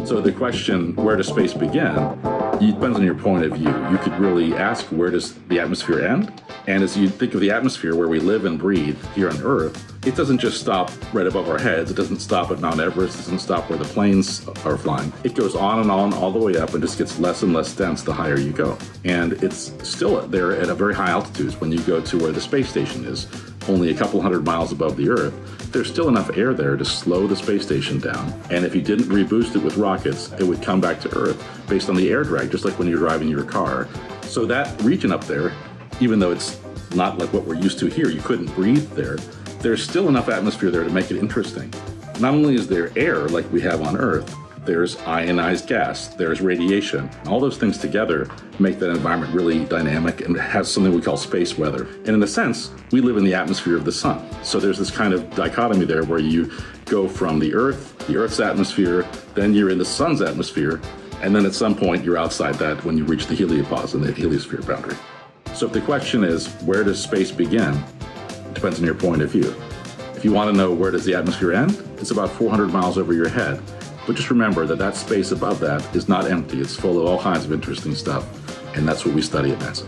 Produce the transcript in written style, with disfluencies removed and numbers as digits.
So the question, where does space begin, it depends on your point of view. You could really ask, where does the atmosphere end? And as you think of the atmosphere where we live and breathe here on Earth, it doesn't just stop right above our heads. It doesn't stop at Mount Everest. It doesn't stop where the planes are flying. It goes on and on all the way up and just gets less and less dense the higher you go. And it's still there at a very high altitudes when you go to where the space station is, only a couple hundred miles above the Earth. There's still enough air there to slow the space station down. And if you didn't reboost it with rockets, it would come back to Earth based on the air drag, just like when you're driving your car. So that region up there, even though it's not like what we're used to here, you couldn't breathe there, there's still enough atmosphere there to make it interesting. Not only is there air like we have on Earth, there's ionized gas, there's radiation. All those things together make that environment really dynamic and has something we call space weather. And in a sense, we live in the atmosphere of the sun. So there's this kind of dichotomy there where you go from the Earth's atmosphere, then you're in the sun's atmosphere, and then at some point you're outside that when you reach the heliopause and the heliosphere boundary. So if the question is, where does space begin? It depends on your point of view. If you want to know where does the atmosphere end, it's about 400 miles over your head. But just remember that that space above that is not empty. It's full of all kinds of interesting stuff. And that's what we study at NASA.